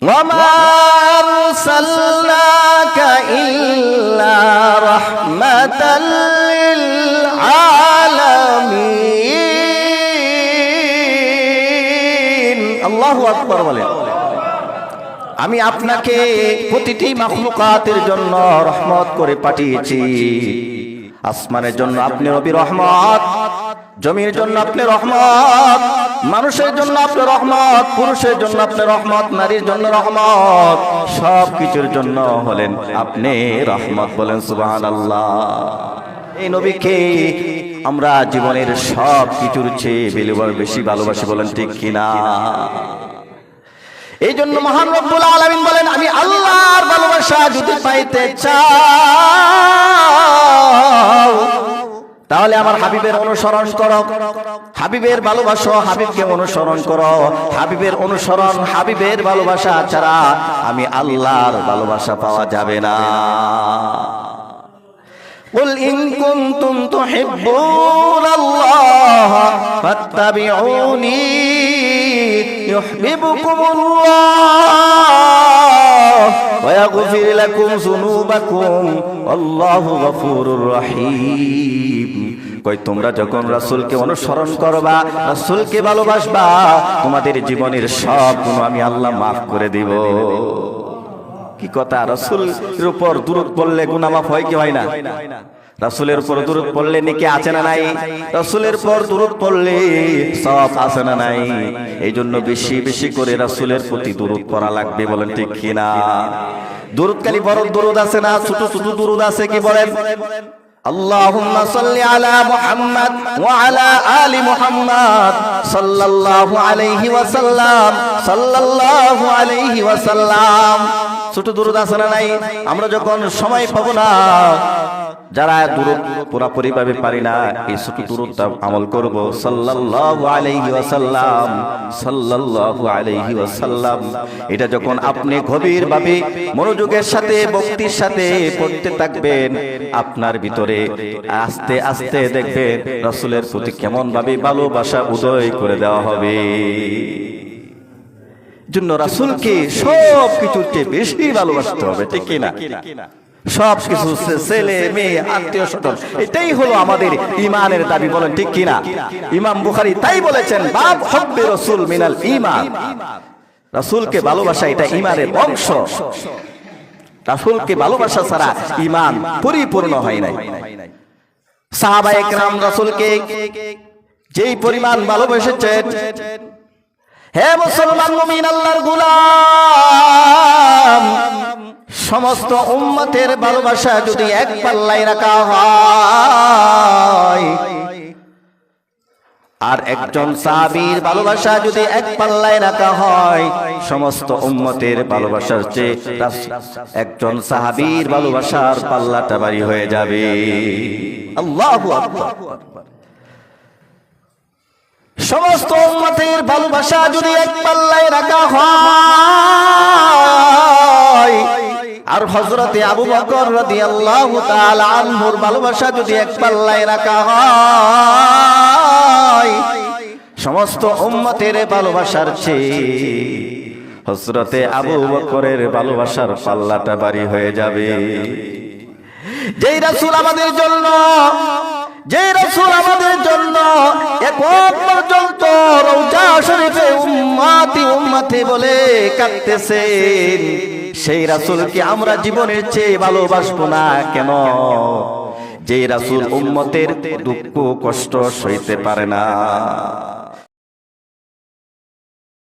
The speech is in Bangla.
ওয়ামা আরসালনাকা ইল্লা রাহমাতাল লিল আলামিন। আল্লাহু আকবার বলেন। আমি আপনাকে প্রতিটি মাখলুকাতের জন্য রহমত করে পাঠিয়েছি। আসমানের জন্য আপনি নবী রহমত, জমির জন্য আপনি রহমত, মানুষের জন্য আপনি রহমত, পুরুষের জন্য আপনি রহমত, নারীর জন্য রহমত, সব কিছুর জন্য হলেন আপনি রহমত। বলেন সুবহানাল্লাহ। এই নবীকে আমরা জীবনের সব কিছুর চেয়ে বেশি ভালোবাসি। বলেন ঠিক কিনা? এই জন্য মহান রব্বুল আলামিন বলেন, আমি আল্লাহর ভালোবাসা যদি পাইতে চাও তাহলে আমার হাবিবের অনুসরণ করো, হাবিবের ভালোবাসো, হাবিবকে অনুসরণ করো। হাবিবের অনুসরণ, হাবিবের ভালোবাসা ছাড়া আমি আল্লাহর ভালোবাসা পাওয়া যাবে না। قل إن كنتم تحبون الله فاتبعوني يحببكم الله ويغفر لكم ذنوبكم والله غفور رحيم। কই তোমরা যখন রাসূলকে অনুসরণ করবা, রাসূলকে ভালোবাসবা, তোমাদের জীবনের সব গুনাহ আমি আল্লাহ মাফ করে দেব। কি কথা! রাসূলের উপর দুরূদ পড়লে গুনাহ মাফ হয় কি হয় না? রাসূলের উপর দুরূদ পড়লে নেকি আছে না নাই? রাসূলের উপর দুরূদ পড়লে সওয়াব আছে না নাই? এইজন্য বেশি বেশি করে রাসূলের প্রতি দুরূদ পড়া লাগবে। বলেন ঠিক কি না? দুরূদ খালি বড় দুরূদ আছে না, ছোট ছোট দুরূদ আছে কি বলেন? আল্লাহুম্মা সাল্লি আলা মুহাম্মাদ ওয়া আলা আলি মুহাম্মাদ সাল্লাল্লাহু আলাইহি ওয়াসাল্লাম, সাল্লাল্লাহু আলাইহি ওয়াসাল্লাম। ছোট দুরূদ আছে না নাই? আমরা যখন সময় পাবো না, যারা দুরূদ পুরোপুরি ভাবে পারি না, এই ছোট দুরূদটা আমল করব। সাল্লাল্লাহু আলাইহি ওয়াসাল্লাম, সাল্লাল্লাহু আলাইহি ওয়াসাল্লাম। এটা যখন আপনি গভীর ভাবে মনোযোগের সাথে, ভক্তির সাথে পড়তে থাকবেন, আপনার ভিতরে আস্তে আস্তে দেখবেন রাসূলের প্রতি কেমন ভাবে ভালোবাসা উদয় করে দেওয়া হবে। জন্য রাসূলকে সব কিছুর চেয়ে বেশি ভালোবাসতে হবে। ঠিক কি না? সব কিছু, ছেলে মেয়ে, আত্মীয় স্বজন, এটাই হলো আমাদের ঈমানের দাবি। বলেন ঠিক কি না? ইমাম বুখারী তাই বলেছেন, বাব হুব্বে রাসূল মিনাল ঈমান। রাসূলকে ভালোবাসা এটা ঈমানের অংশ। রাসূলকে ভালোবাসা ছাড়া ঈমান পরিপূর্ণ হয় নাই। সাহাবায়ে কেরাম রাসূলকে যেই পরিমাণ ভালোবেসেছেন, হে মুসলমান মুমিন আল্লাহর গোলাম, সমস্ত উম্মতের ভালোবাসা যদি এক পাল্লায় রাখা হয়, আর একজন সাহাবীর ভালোবাসা যদি এক পাল্লায় রাখা হয়, সমস্ত উম্মতের ভালোবাসার চেয়ে একজন সাহাবীর ভালোবাসার পাল্লাটা ভারী হয়ে যাবে। আল্লাহু আকবার। সমস্ত উম্মতের ভালোবাসা যদি এক পাল্লায় রাখা হয়, আর হযরতে আবু বকর রাদিয়াল্লাহু তাআলা আনহুর ভালোবাসা যদি এক পাল্লায় রাখা হয়, সমস্ত উম্মতের ভালোবাসার চেয়ে হযরতে আবু বকরের ভালোবাসার পাল্লাটা ভারী হয়ে যাবে। যেই রাসূল আমাদের জন্য এখন পর্যন্ত রওজা শরীফে উম্মতি বলে কাঁদতেছেন, সেই রাসূলকে আমরা জীবনের চেয়ে ভালোবাসবো না কেন? যে রাসূল উম্মতের দুঃখ কষ্ট সইতে পারে না।